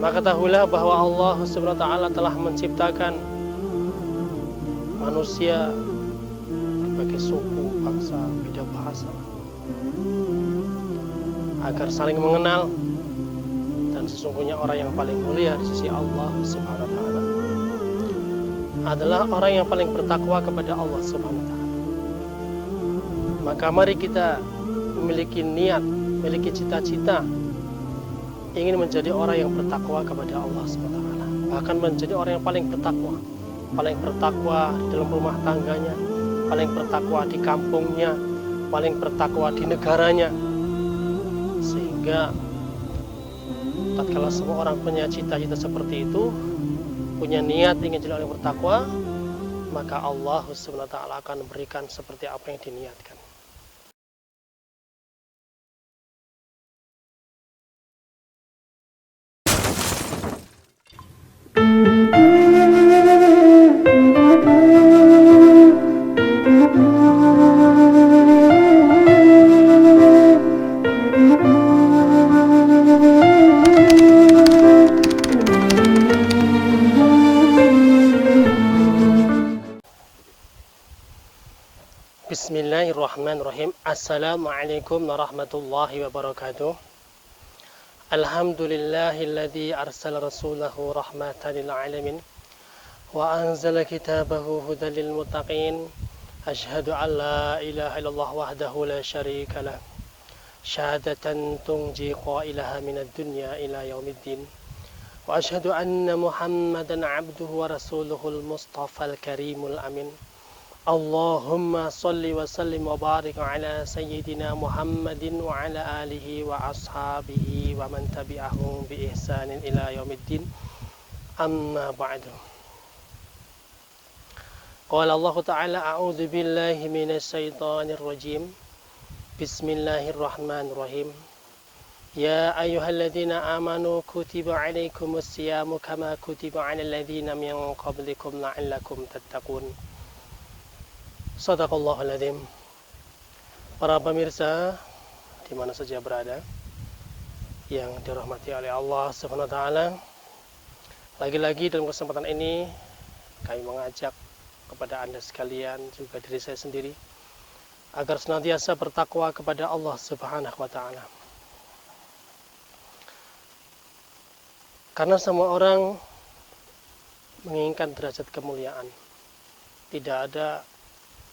Maka ketahuilah bahwa Allah Subhanahu wa taala telah menciptakan manusia berbagai suku, bangsa, beda bahasa agar saling mengenal, dan sesungguhnya orang yang paling mulia di sisi Allah Subhanahu wa taala adalah orang yang paling bertakwa kepada Allah Subhanahu wa taala. Maka mari kita memiliki niat, memiliki cita-cita ingin menjadi orang yang bertakwa kepada Allah Subhanahu wa taala, bahkan menjadi orang yang paling bertakwa di dalam rumah tangganya, paling bertakwa di kampungnya, paling bertakwa di negaranya. Sehingga tatkala semua orang punya cita-cita seperti itu, punya niat ingin jadi orang yang bertakwa, maka Allah Subhanahu wa taala akan memberikan seperti apa yang diniatkan. Bismillahirrahmanirrahim. Assalamualaikum warahmatullahi wabarakatuh. Alhamdulillahilladzi arsala rasulahu rahmatan lil alamin wa anzala kitabahu hudan lil muttaqin. Asyhadu an la ilaha illallah wahdahu la syarika lah, syahadatan tunji qailaha minad dunya ila yaumiddin. Wa asyhadu anna Muhammadan abduhu wa rasuluhul mustafal karimul amin. Allahumma salli wa sallim wa barik ala sayyidina Muhammadin wa ala alihi wa ashabihi wa man tabi'ahum bi ihsanin ila yaumiddin. Amma ba'du. Qala Allah Ta'ala a'udzu billahi minasy syaithanir rajim. Bismillahirrahmanirrahim. Ya ayyuhalladzina amanu kutiba 'alaikumus siyamu kama kutiba 'alal ladzina min qablikum la'allakum tattaqun. Shadaqallahul adzim. Para pemirsa di mana saja berada yang dirahmati oleh Allah Subhanahu wa taala, lagi-lagi dalam kesempatan ini kami mengajak kepada Anda sekalian, juga diri saya sendiri, agar senantiasa bertakwa kepada Allah Subhanahu wa taala. Karena semua orang menginginkan derajat kemuliaan. Tidak ada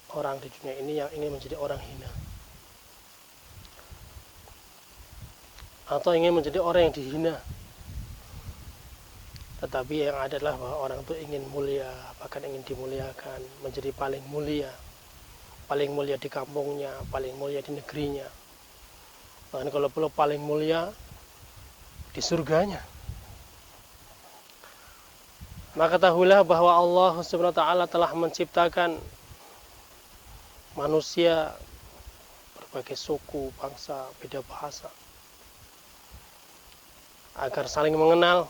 orang di dunia ini yang ingin menjadi orang hina atau ingin menjadi orang yang dihina. Tetapi yang ada adalah bahwa orang itu ingin mulia, bahkan ingin dimuliakan, menjadi paling mulia di kampungnya, paling mulia di negerinya, bahkan kalau perlu paling mulia di surganya. Maka ketahuilah bahwa Allah Subhanahu wa taala telah menciptakan manusia berbagai suku, bangsa, beda bahasa agar saling mengenal,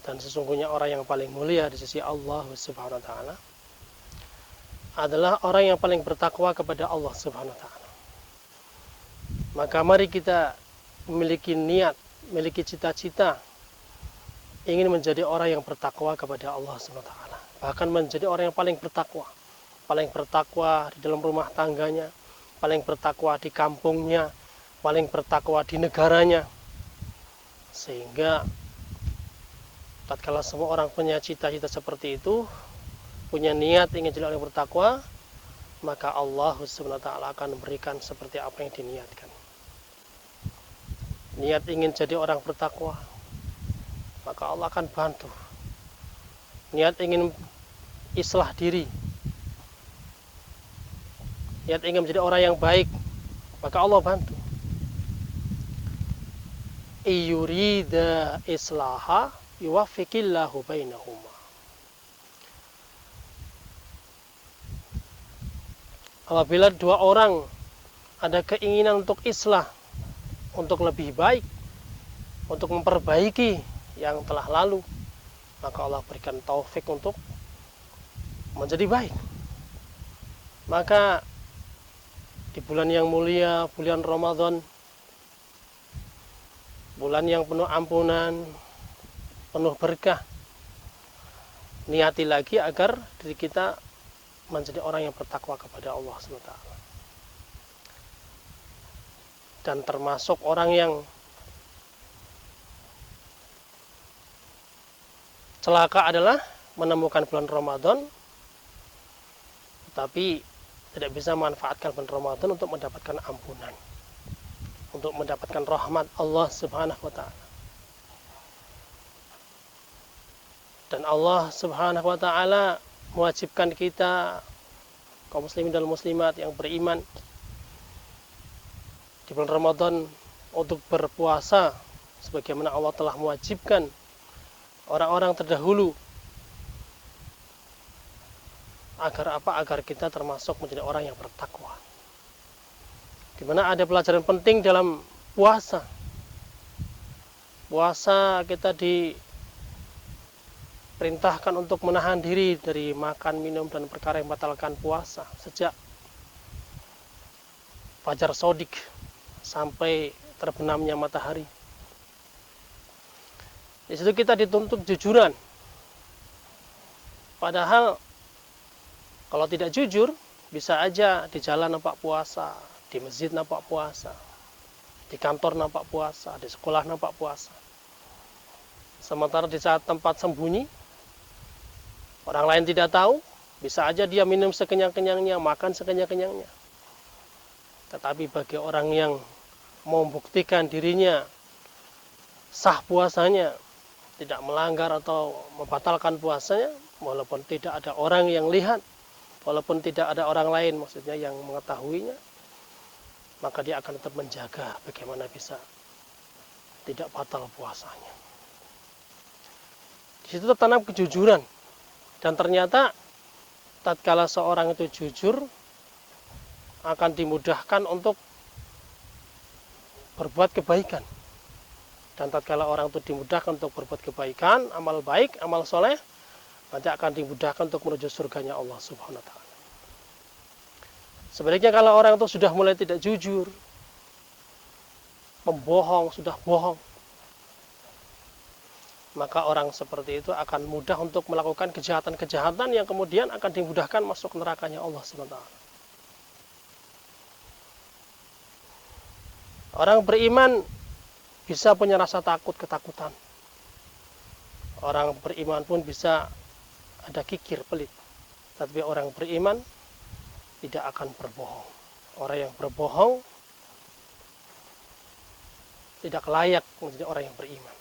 dan sesungguhnya orang yang paling mulia di sisi Allah Subhanahu wa taala adalah orang yang paling bertakwa kepada Allah Subhanahu wa taala. Maka mari kita memiliki niat, memiliki cita-cita ingin menjadi orang yang bertakwa kepada Allah Subhanahu wa taala, bahkan menjadi orang yang paling bertakwa di dalam rumah tangganya, paling bertakwa di kampungnya, paling bertakwa di negaranya. Sehingga tatkala semua orang punya cita-cita seperti itu, punya niat ingin jadi orang yang bertakwa, maka Allah Subhanahu wa taala akan memberikan seperti apa yang diniatkan. Niat ingin jadi orang bertakwa, maka Allah akan bantu. Niat ingin islah diri, niat ingin menjadi orang yang baik, maka Allah bantu. Iyurida islaha yuwaffiqillahu bainahuma. Apabila dua orang ada keinginan untuk islah, untuk lebih baik, untuk memperbaiki yang telah lalu, maka Allah berikan taufik untuk menjadi baik. Maka di bulan yang mulia, bulan Ramadan, bulan yang penuh ampunan, penuh berkah. Niati lagi agar diri kita menjadi orang yang bertakwa kepada Allah SWT. Dan termasuk orang yang celaka adalah menemukan bulan Ramadan tetapi tidak bisa memanfaatkan bulan Ramadan untuk mendapatkan ampunan, untuk mendapatkan rahmat Allah Subhanahu wa taala. Dan Allah Subhanahu wa taala mewajibkan kita kaum muslimin dan muslimat yang beriman di bulan Ramadan untuk berpuasa sebagaimana Allah telah mewajibkan orang-orang terdahulu. Agar apa? Agar kita termasuk menjadi orang yang bertakwa. Di mana ada pelajaran penting dalam puasa. Puasa kita diperintahkan untuk menahan diri dari makan, minum, dan perkara yang membatalkan puasa sejak fajar sodik sampai terbenamnya matahari. Di situ kita dituntut kejujuran. Padahal kalau tidak jujur, bisa aja di jalan nampak puasa, di masjid nampak puasa, di kantor nampak puasa, di sekolah nampak puasa. Sementara di saat tempat sembunyi, orang lain tidak tahu, bisa aja dia minum sekenyang-kenyangnya, makan sekenyang-kenyangnya. Tetapi bagi orang yang mau membuktikan dirinya sah puasanya, tidak melanggar atau membatalkan puasanya, walaupun tidak ada orang yang lihat, walaupun tidak ada orang lain maksudnya yang mengetahuinya, maka dia akan tetap menjaga bagaimana bisa tidak batal puasanya. Di situ tertanam kejujuran. Dan ternyata tatkala seorang itu jujur, akan dimudahkan untuk berbuat kebaikan. Dan tatkala orang itu dimudahkan untuk berbuat kebaikan, amal baik, amal soleh, nanti akan dimudahkan untuk menuju surganya Allah Subhanahu wa taala. Sebaliknya kalau orang itu sudah mulai tidak jujur, membohong, sudah bohong, maka orang seperti itu akan mudah untuk melakukan kejahatan-kejahatan yang kemudian akan dimudahkan masuk nerakanya Allah Subhanahu wa taala. Orang beriman bisa punya rasa takut, ketakutan. Orang beriman pun bisa ada kikir, pelit. Tapi orang beriman tidak akan berbohong. Orang yang berbohong tidak layak menjadi orang yang beriman.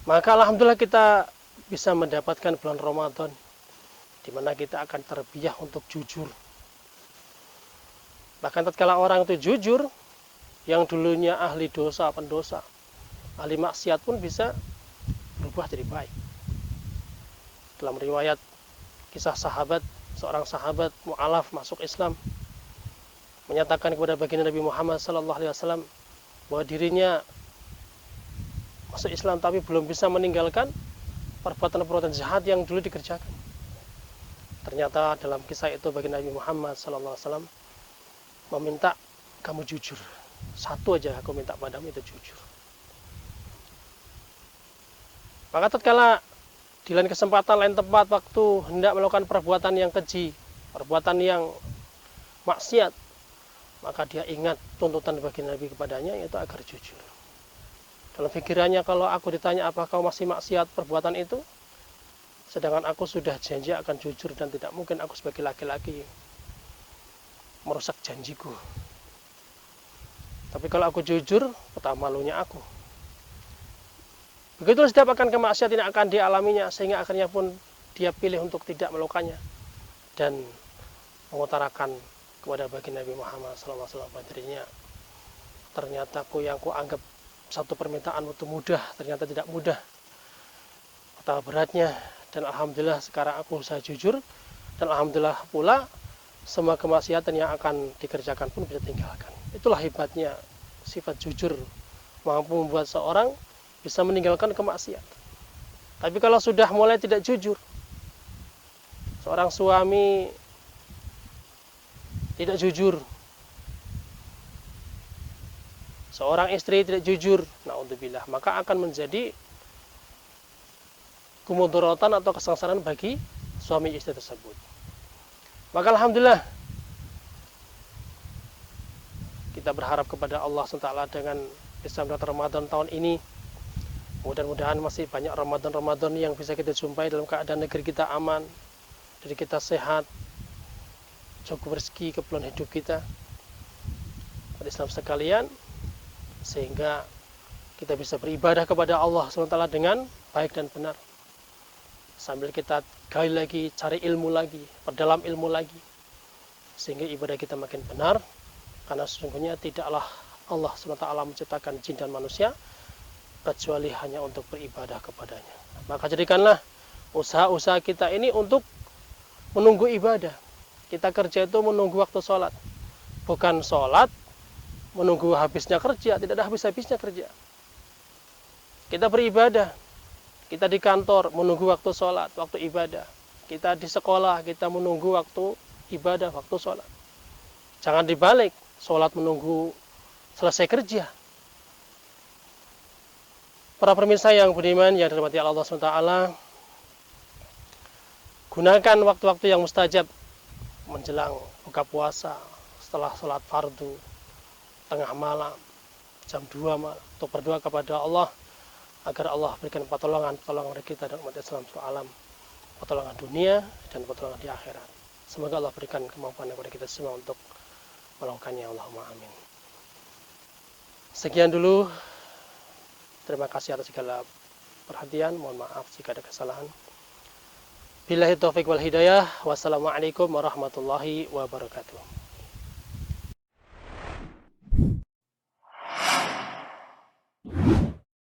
Maka alhamdulillah kita bisa mendapatkan bulan Ramadan di mana kita akan terbiah untuk jujur. Bahkan tatkala orang itu jujur, yang dulunya ahli dosa, pendosa, ahli maksiat pun bisa berubah jadi baik. Dalam riwayat kisah sahabat, seorang sahabat mu'alaf masuk Islam, menyatakan kepada baginda Nabi Muhammad SAW bahwa dirinya masuk Islam tapi belum bisa meninggalkan perbuatan-perbuatan jahat yang dulu dikerjakan. Ternyata dalam kisah itu baginda Nabi Muhammad SAW meminta, kamu jujur. Satu aja aku minta padamu, itu jujur. Maka tatkala di lain kesempatan, lain tempat, waktu hendak melakukan perbuatan yang keji, perbuatan yang maksiat, maka dia ingat tuntutan bagi Nabi kepadanya, yaitu agar jujur. Dalam pikirannya, kalau aku ditanya apakah kau masih maksiat perbuatan itu, sedangkan aku sudah janji akan jujur dan tidak mungkin aku sebagai laki-laki merusak janjiku. Tapi kalau aku jujur, betapa malunya aku. Begitu setiap akan kemaksiatan yang akan dialaminya, sehingga akhirnya pun dia pilih untuk tidak melakukannya dan mengutarakan kepada baginda Nabi Muhammad SAW pada dirinya, ternyata yang ku anggap satu permintaan itu mudah, ternyata tidak mudah, betapa beratnya. Dan alhamdulillah sekarang aku bisa jujur, dan alhamdulillah pula semua kemaksiatan yang akan dikerjakan pun bisa tinggalkan. Itulah hebatnya sifat jujur, mampu membuat seorang bisa meninggalkan kemaksiatan. Tapi kalau sudah mulai tidak jujur, seorang suami tidak jujur, seorang istri tidak jujur, naudzubillah, maka akan menjadi kemudorotan atau kesengsaraan bagi suami istri tersebut. Maka alhamdulillah kita berharap kepada Allah SWT dengan Islam Ramadan tahun ini. Mudah-mudahan masih banyak Ramadan yang bisa kita jumpai dalam keadaan negeri kita aman, diri kita sehat, cukup rezeki keperluan hidup kita. Pada Islam sekalian, sehingga kita bisa beribadah kepada Allah SWT dengan baik dan benar. Sambil kita gali lagi, cari ilmu lagi, perdalam ilmu lagi, sehingga ibadah kita makin benar. Karena sesungguhnya tidaklah Allah SWT menciptakan jin dan manusia kecuali hanya untuk beribadah kepadanya. Maka jadikanlah usaha-usaha kita ini untuk menunggu ibadah. Kita kerja itu menunggu waktu sholat, bukan sholat menunggu habisnya kerja. Tidak ada habis-habisnya kerja. Kita beribadah, kita di kantor menunggu waktu sholat, waktu ibadah. Kita di sekolah, kita menunggu waktu ibadah, waktu sholat. Jangan dibalik, sholat menunggu selesai kerja. Para pemirsa yang budiman, yang dirahmati Allah SWT, gunakan waktu-waktu yang mustajab menjelang buka puasa, setelah sholat fardu, tengah malam, jam 2 malam, untuk berdoa kepada Allah agar Allah berikan pertolongan dari kita dan umat Islam seluruh alam, pertolongan dunia dan pertolongan di akhirat. Semoga Allah berikan kemampuan kepada kita semua untuk melakukannya. Allahumma amin. Sekian dulu. Terima kasih atas segala perhatian. Mohon maaf jika ada kesalahan. Billahi taufiq wal hidayah. Wassalamualaikum warahmatullahi wabarakatuh.